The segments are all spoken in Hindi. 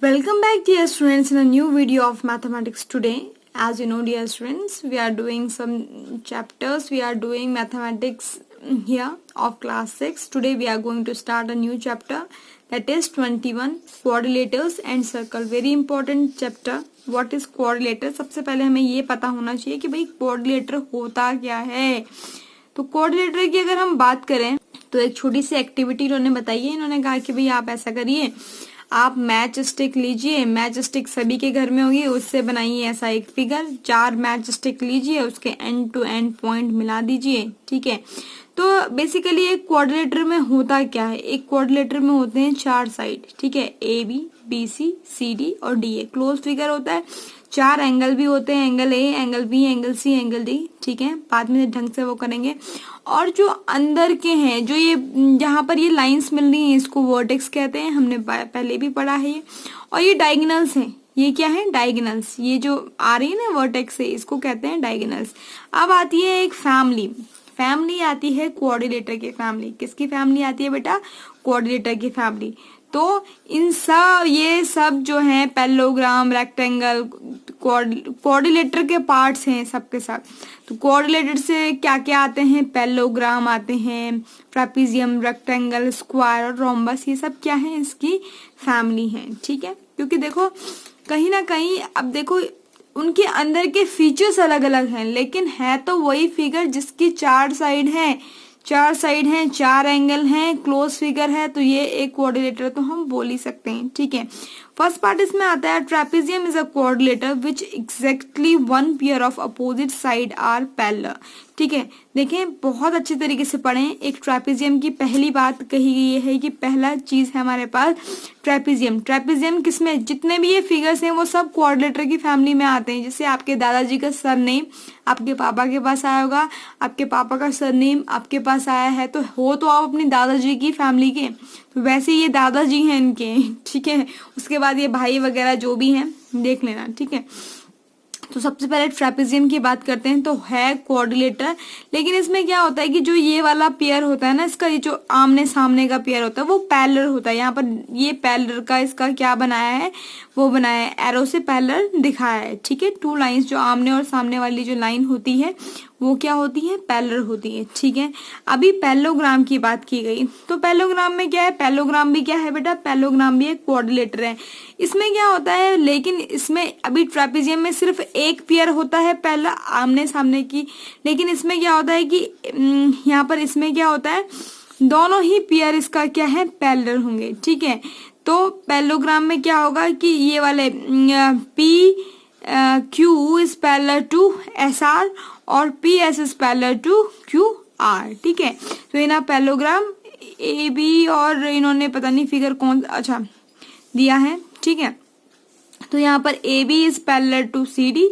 Welcome back, dear students, in a new video of mathematics today. As you know, dear students, we are doing some chapters. We are doing mathematics here of class 6. Today we are going to start a new chapter, that is 21 quadrilaters and circle. Very important chapter. What is quadrilater? सबसे पहले हमें ये पता होना चाहिए कि भाई quadrilater होता क्या है। तो quadrilater की अगर हम बात करें तो एक छोटी सी एक्टिविटी इन्होंने बताई है। इन्होंने कहा कि भाई आप ऐसा करिए, आप मैच स्टिक लीजिए, मैच स्टिक सभी के घर में होगी, उससे बनाइए ऐसा एक फिगर। 4 मैच स्टिक लीजिए, उसके एंड टू एंड पॉइंट मिला दीजिए। ठीक है, तो बेसिकली एक क्वाड्रिलेटर में होता क्या है, एक क्वाड्रिलेटर में होते हैं 4 साइड। ठीक है, A B, B C, C D और डी ए। क्लोज फिगर होता है, 4 एंगल भी होते हैं, angle A, angle B, angle C, angle D. ठीक है, बाद में ढंग से वो करेंगे। और जो अंदर के हैं, जो ये जहां पर ये लाइंस मिल रही हैं, इसको वर्टेक्स कहते हैं, हमने पहले भी पढ़ा है ये। और ये डायगोनल्स हैं, ये क्या है, डायगोनल्स। ये जो आ रही है ना वर्टेक्स से, इसको कहते हैं डायगोनल्स। अब आती है एक फैमिली आती है क्वाड्रिलेटर की फैमिली। किसकी फैमिली आती है बेटा, क्वाड्रिलेटर की फैमिली। तो इन सब ये सब जो है पैरेललोग्राम, रेक्टेंगल, क्वाड्रिलेटर के पार्ट्स हैं सबके साथ। तो क्वाड्रिलेटर से क्या क्या आते हैं, पैरेललोग्राम आते हैं, ट्रेपीजियम, रेक्टेंगल, स्क्वायर और रोम्बस। ये सब क्या है, इसकी फैमिली है। ठीक है, क्योंकि देखो कहीं ना कहीं, अब देखो उनके अंदर के फीचर्स अलग अलग हैं, लेकिन है तो वही फिगर जिसकी 4 साइड है, 4 एंगल हैं, क्लोज फिगर है। तो ये एक क्वाड्रिलेटर तो हम बोल ही सकते हैं। ठीक है, फर्स्ट पार्ट इसमें आता है, trapezium is a quadrilateral which exactly 1 pair of opposite side are parallel. ठीक है, देखें बहुत अच्छे तरीके से पढ़ें। एक ट्रेपीजियम की पहली बात कही गई है कि पहला चीज है हमारे पास ट्रेपीजियम किसमें, जितने भी ये फिगर्स हैं वो सब क्वाड्रिलेटर की फैमिली में आते हैं। जैसे आपके दादाजी का सरनेम आपके पापा के पास आया होगा, आपके पापा का सरनेम आपके पास आया है, तो हो तो आप अपनी दादाजी की फैमिली के, तो वैसे ये दादाजी हैं इनके। ठीक है, उसके बाद ये भाई वगैरह जो भी हैं देख लेना। ठीक है, तो सबसे पहले ट्रेपीजियम की बात करते हैं, तो है क्वाड्रिलेटर। लेकिन इसमें क्या होता है कि जो ये वाला पेयर होता है ना, इसका ये जो आमने सामने का पेयर होता है वो पैरेलल होता है। यहाँ पर ये पैरेलल का इसका क्या बनाया है, वो बनाया है, एरो से पैरेलल दिखाया है। ठीक है, 2 लाइंस जो आमने और सामने वाली जो लाइन होती है वो क्या होती है, पैरेलल होती है। ठीक है, अभी पैरेललोग्राम की बात की गई, तो पैरेललोग्राम में क्या है, पैरेललोग्राम भी क्या है बेटा, पैरेललोग्राम भी एक क्वाड्रिलेटर है। इसमें क्या होता है, लेकिन इसमें अभी ट्रेपीजियम में सिर्फ एक पेयर होता है पहला आमने सामने की, लेकिन इसमें क्या होता है कि यहाँ पर इसमें क्या होता है, दोनों ही पेयर इसका क्या है, पैरेलल होंगे। ठीक है, तो पैरेललोग्राम में क्या होगा कि ये वाले P Q is parallel to S R और P S is parallel to Q R. ठीक है, तो इन्हें पैरेललोग्राम ए बी और इन्होंने पता नहीं फिगर कौन अच्छा दिया है। ठीक है, तो यहाँ पर A B is parallel to C D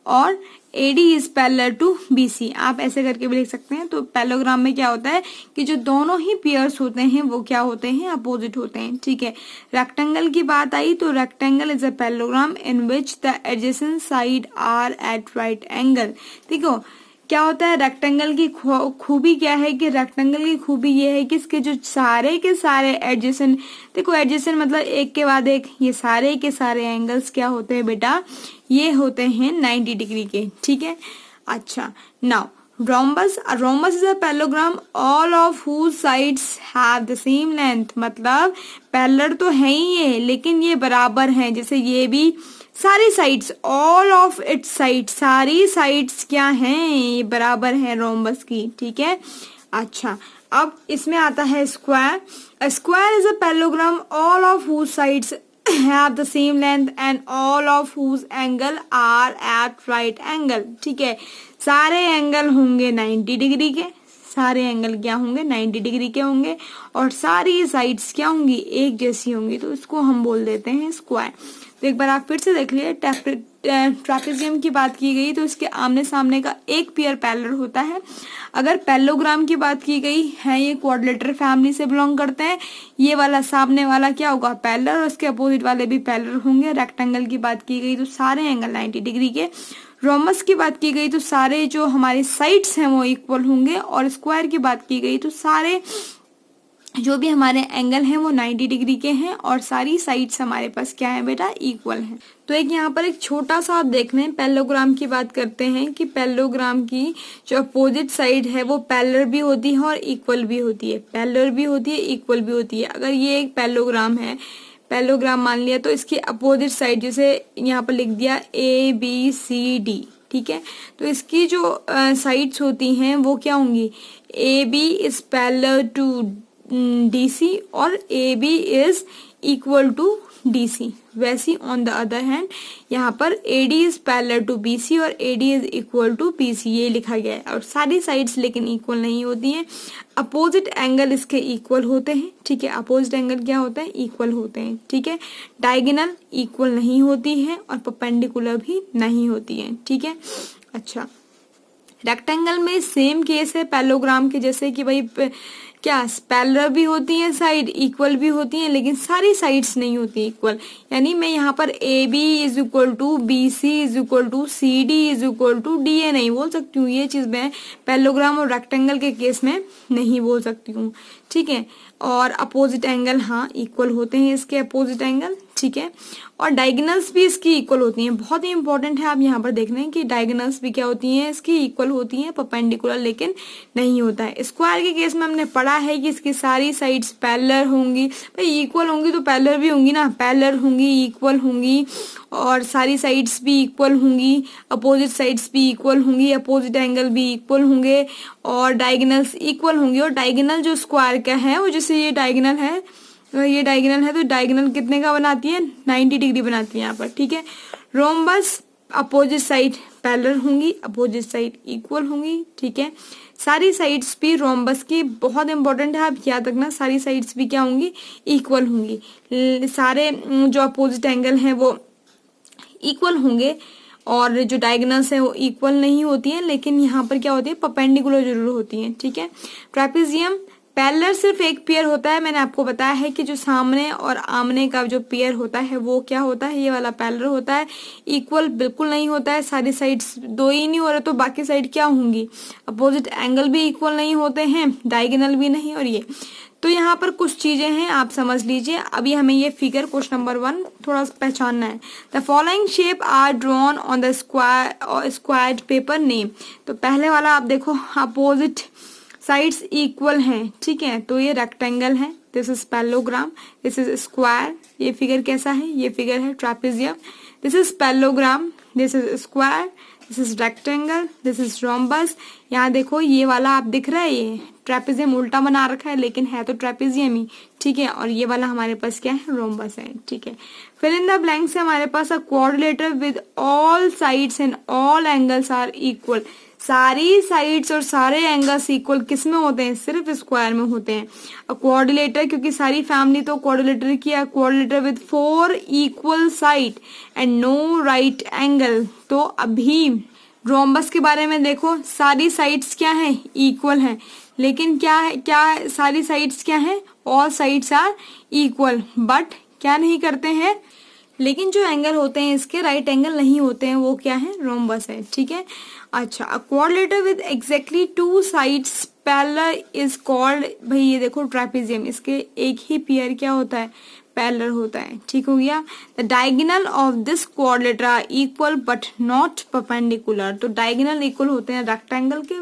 और A D is parallel to B C, आप ऐसे करके भी लिख सकते हैं। तो पैरेललोग्राम में क्या होता है कि जो दोनों ही पेयर्स होते हैं वो क्या होते हैं, अपोजिट होते हैं। ठीक है, रेक्टेंगल की बात आई, तो rectangle is a parallelogram in which the adjacent side are at right angle. देखो क्या होता है, रेक्टेंगल की खूबी क्या है कि रेक्टेंगल की खूबी ये है कि इसके जो सारे के सारे एडजेसेंट, देखो एडजेसेंट मतलब एक के बाद एक, ये सारे के सारे एंगल्स क्या होते हैं बेटा, ये होते हैं 90 डिग्री के। ठीक है, अच्छा now rhombus is a parallelogram all of whose sides have the same length. मतलब पैरेलल तो है ही ये, लेकिन ये बराबर हैं। जैसे ये भी सारी sides, all of its side, सारी साइड्स क्या हैं, ये बराबर है रोम्बस की। ठीक है, अच्छा अब इसमें आता है square is a parallelogram all of whose sides have the same length and all of whose angle are at right angle। ठीक है, सारे एंगल होंगे 90 डिग्री के, सारे एंगल क्या होंगे, 90 डिग्री के होंगे, और सारी साइड्स क्या होंगी, एक जैसी होंगी। तो इसको हम बोल देते हैं स्क्वायर। तो एक बार आप फिर से देख लिए, ट्रेपीजियम की बात की गई तो इसके आमने सामने का एक पेयर पैरेलल होता है। अगर पैरेललोग्राम की बात की गई है, ये क्वाड्रिलेटर फैमिली से बिलोंग करते हैं। ये वाला सामने वाला क्या होगा, पैरेलल, और उसके अपोजिट वाले भी पैरेलल होंगे। रेक्टेंगल की बात की गई तो सारे एंगल 90 डिग्री के। रोमस की बात की गई तो सारे जो हमारे साइड्स हैं वो इक्वल होंगे, और स्क्वायर की बात की गई तो सारे जो भी हमारे एंगल हैं वो 90 डिग्री के हैं और सारी साइड्स हमारे पास क्या है बेटा, इक्वल हैं। तो एक यहाँ पर एक छोटा सा आप देख लें, पैरेललोग्राम की बात करते हैं कि पैरेललोग्राम की जो अपोजिट साइड है वो पैरेलल भी होती है और इक्वल भी होती है, पैरेलल भी होती है, इक्वल भी होती है। अगर ये एक पैरेललोग्राम है, पैरेललोग्राम मान लिया, तो इसकी अपोजिट साइड जैसे यहाँ पर लिख दिया ABCD, ठीक है, तो इसकी जो साइड्स होती हैं वो क्या होंगी, AB is parallel to DC और AB is equal to DC। वैसी ऑन द अदर हैंड यहाँ पर AD is parallel to BC और AD is equal to BC, ये लिखा गया है। और सारी साइड्स लेकिन इक्वल नहीं होती हैं, अपोजिट एंगल इसके इक्वल होते हैं, ठीक है, अपोजिट एंगल क्या होता है, इक्वल होते हैं, ठीक है। डायगोनल इक्वल नहीं होती है और परपेंडिकुलर भी नहीं होती है, ठीक है। अच्छा, रेक्टेंगल में सेम केस है पैरेललोग्राम के जैसे कि भाई क्या पैरेलल भी होती हैं साइड, इक्वल भी होती हैं, लेकिन सारी साइड्स नहीं होती इक्वल। यानी मैं यहाँ पर AB is equal to BC is equal to CD is equal to DA नहीं बोल सकती हूँ, ये चीज मैं पैरेललोग्राम और रेक्टेंगल के केस में नहीं बोल सकती हूँ, ठीक है। और अपोजिट एंगल हाँ इक्वल होते हैं इसके अपोजिट एंगल, ठीक है। और डायगोनल्स भी इसकी इक्वल होती हैं, बहुत ही इंपॉर्टेंट है आप यहाँ पर देख लें कि डायगोनल्स भी क्या होती हैं, इसकी इक्वल होती हैं, परपेंडिकुलर लेकिन नहीं होता है। स्क्वायर के केस में हमने पढ़ा है कि इसकी सारी साइड्स पैरेलल होंगी, भाई इक्वल होंगी तो पैरेलल भी होंगी ना, पैरेलल होंगी, इक्वल होंगी और सारी साइड्स भी इक्वल होंगी, अपोजिट साइड्स भी इक्वल होंगी, अपोजिट एंगल भी इक्वल होंगे और डायगोनल्स इक्वल होंगी। और डायगोनल जो स्क्वायर का है वो जैसे ये डायगोनल है, ये डायगोनल है तो डायगोनल कितने का बनाती है, 90 डिग्री बनाती है यहाँ पर, ठीक है। रोम्बस अपोजिट साइड पैरेलल होंगी, अपोजिट साइड इक्वल होंगी, ठीक है। सारी साइड्स भी रोम्बस की बहुत इंपॉर्टेंट है, आप याद रखना, सारी साइड्स भी क्या होंगी, इक्वल होंगी, सारे जो अपोजिट एंगल हैं वो इक्वल होंगे और जो डायगोनल्स है वो इक्वल नहीं होती हैं, लेकिन यहाँ पर क्या होती है, परपेंडिकुलर जरूर होती हैं, ठीक है। ट्रेपेजियम पैरेलल सिर्फ एक पेयर होता है, मैंने आपको बताया है कि जो सामने और आमने का जो पेयर होता है वो क्या होता है, ये वाला पैरेलल होता है, इक्वल बिल्कुल नहीं होता है। सारी साइड्स दो ही नहीं हो रहे तो बाकी साइड क्या होंगी, अपोजिट एंगल भी इक्वल नहीं होते हैं, डायगोनल भी नहीं। और ये तो यहाँ पर कुछ चीजें हैं आप समझ लीजिए। अभी हमें ये फिगर क्वेश्चन नंबर 1 थोड़ा पहचानना है। The following shape are drawn on the squared paper name. तो पहले वाला आप देखो, अपोजिट साइड्स इक्वल हैं, ठीक है, तो ये रेक्टेंगल है, this is parallelogram, this is square. ये फिगर कैसा है, ये फिगर है trapezium. This is parallelogram, this is square, this is rectangle, this is rhombus. यहाँ देखो ये वाला आप दिख रहा है, ये ट्रेपेजियम उल्टा बना रखा है लेकिन है तो ट्रेपेजियम ही, ठीक है। और ये वाला हमारे पास क्या है, रोम्बस है, ठीक है। फिल इन द ब्लैंक्स से हमारे पास a quadrilateral with all sides and all angles are equal. सारी साइड्स और सारे एंगल्स इक्वल किस में होते हैं, सिर्फ स्क्वायर में होते हैं। क्वाड्रिलेटर क्योंकि सारी फैमिली तो क्वाड्रिलेटर की है, quadrilateral with 4 equal side and no right angle. तो अभी रोम्बस के बारे में देखो, सारी साइड्स क्या है, इक्वल है, लेकिन क्या है, क्या सारी साइड्स क्या है, all sides are equal, but क्या नहीं करते हैं, लेकिन जो एंगल होते हैं इसके राइट एंगल नहीं होते हैं, वो क्या है, रोम्बस है, ठीक है। अच्छा, a quadrilateral with exactly 2 sides parallel is called, भाई ये देखो ट्रेपेजियम, इसके एक ही पेयर क्या होता है, पैरेलल होता है, ठीक हो गया। The diagonal of this quadrilateral are equal but not perpendicular. तो डायगोनल इक्वल होते हैं रेक्टेंगल के,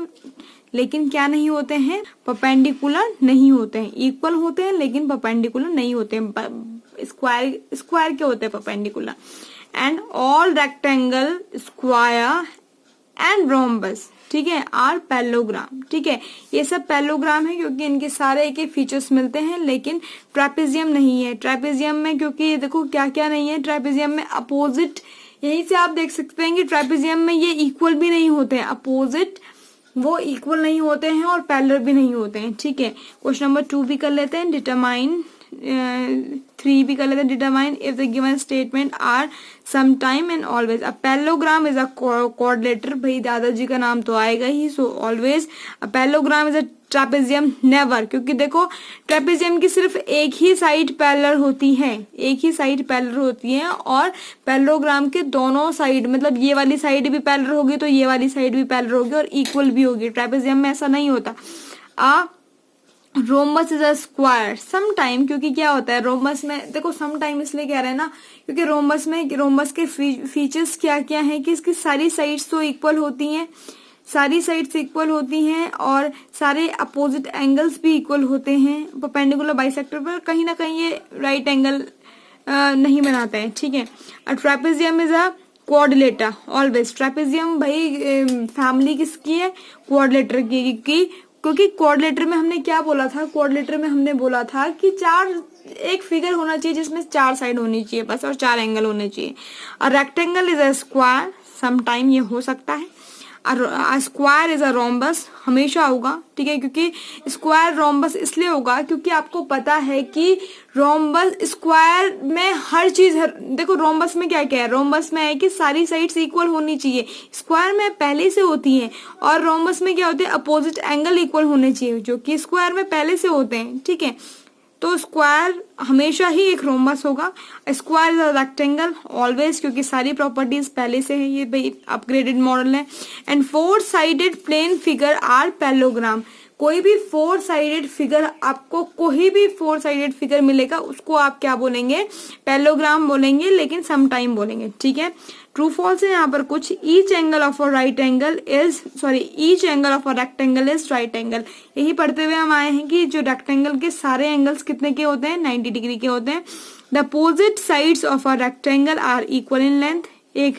लेकिन क्या नहीं होते हैं, परपेंडिकुलर नहीं होते हैं, इक्वल होते हैं लेकिन परपेंडिकुलर नहीं होते हैं। स्क्वायर के होते हैं perpendicular. And all rectangle, square and rhombus, ठीक है, आर पैरेललोग्राम, ठीक है। ये सब पैरेललोग्राम है क्योंकि इनके सारे एक ही फीचर्स मिलते हैं, लेकिन ट्रेपेजियम नहीं है। ट्रेपेजियम में क्योंकि देखो क्या क्या नहीं है, ट्रेपेजियम में अपोजिट, यहीं से आप देख सकते हैं कि ट्रेपेजियम में ये इक्वल भी नहीं होते हैं, अपोजिट वो इक्वल नहीं होते हैं और पैरेलल भी नहीं होते हैं, ठीक है। क्वेश्चन नंबर 2 भी कर लेते हैं, डिटरमाइन 3 भी कर लेते हैं, determine if the given statement are some time and always a parallelogram is a quadrilateral. भाई दादाजी का नाम तो आएगा ही, so always a parallelogram is a trapezium, never, क्योंकि देखो ट्रेपेजियम की सिर्फ एक ही साइड पैरेलल होती है, एक ही साइड पैरेलल होती है और पैरेललोग्राम के दोनों साइड, मतलब ये वाली साइड भी पैरेलल होगी तो ये वाली साइड भी पैरेलल होगी और इक्वल भी होगी। ट्रेपेजियम में ऐसा नहीं होता। Rhombus is a square some time, क्योंकि क्या होता है रोमबस में, देखो सम टाइम इसलिए कह रहे हैं ना क्योंकि रोमबस के फीचर्स क्या क्या हैं कि इसकी सारी साइड्स तो इक्वल होती हैं, सारी साइड्स इक्वल होती हैं और सारे अपोजिट एंगल्स भी इक्वल होते हैं परपेंडिकुलर बाइसेक्टर पर, कहीं ना कहीं ये राइट एंगल नहीं बनाता है, ठीक है। Trapezium is a quadrilateral always, trapezium भाई फैमिली किसकी है, क्वाड्रिलेटर की, क्योंकि क्वाड्रिलेटर में हमने क्या बोला था, क्वाड्रिलेटर में हमने बोला था कि एक फिगर होना चाहिए जिसमें 4 साइड होनी चाहिए बस और 4 एंगल होने चाहिए। और rectangle is a square, some time ये हो सकता है। स्क्वायर इज अ रोम्बस, हमेशा होगा, ठीक है, क्योंकि स्क्वायर रोम्बस इसलिए होगा क्योंकि आपको पता है कि रोम्बस स्क्वायर में हर चीज देखो रोम्बस में क्या क्या है, रोम्बस में है कि सारी साइड्स इक्वल होनी चाहिए, स्क्वायर में पहले से होती हैं, और रोम्बस में क्या होते हैं, अपोजिट एंगल इक्वल होने चाहिए जो कि स्क्वायर में पहले से होते हैं, ठीक है। तो स्क्वायर हमेशा ही एक रोम्बस होगा। Square is a rectangle always, क्योंकि सारी प्रॉपर्टीज पहले से है, ये भाई अपग्रेडेड मॉडल है। And 4 sided plane figure are parallelogram, कोई भी 4 साइडेड फिगर, आपको कोई भी 4 साइडेड फिगर मिलेगा उसको आप क्या बोलेंगे, पैरेललोग्राम बोलेंगे, लेकिन सम टाइम बोलेंगे, ठीक है। ट्रू फॉल्स है यहाँ पर कुछ, each angle of a rectangle is right angle, यही पढ़ते हुए हम आए हैं कि जो रेक्टेंगल के सारे एंगल्स कितने के होते हैं, 90 डिग्री के होते हैं। The opposite sides of a rectangle are equal in length, एक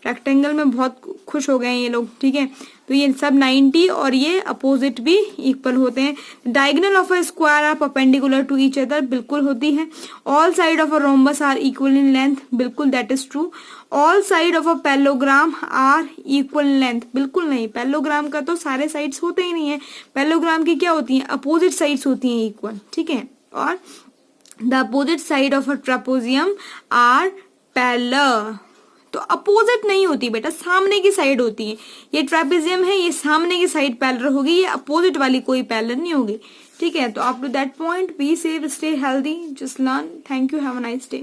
रेक्टेंगल में बहुत खुश हो गए हैं ये लोग, ठीक है, तो ये सब 90 और ये अपोजिट भी इक्वल होते हैं। Diagonal of a square are perpendicular to each other, बिल्कुल होती है। All side of a rhombus are equal in length, बिल्कुल that is true. All side of a parallelogram are equal in length, बिल्कुल नहीं, पैरेललोग्राम का तो सारे साइड्स होते ही नहीं है, पैरेललोग्राम की क्या होती है, अपोजिट साइड्स होती हैं इक्वल, ठीक है। और the opposite side of a trapezium are parallel, तो अपोजिट नहीं होती बेटा, सामने की साइड होती है, ये ट्रेपेजियम है, ये सामने की साइड पैरेलल होगी, ये अपोजिट वाली कोई पैरेलल नहीं होगी, ठीक है। तो up to that point be safe, stay healthy, just learn, thank you, have a nice day.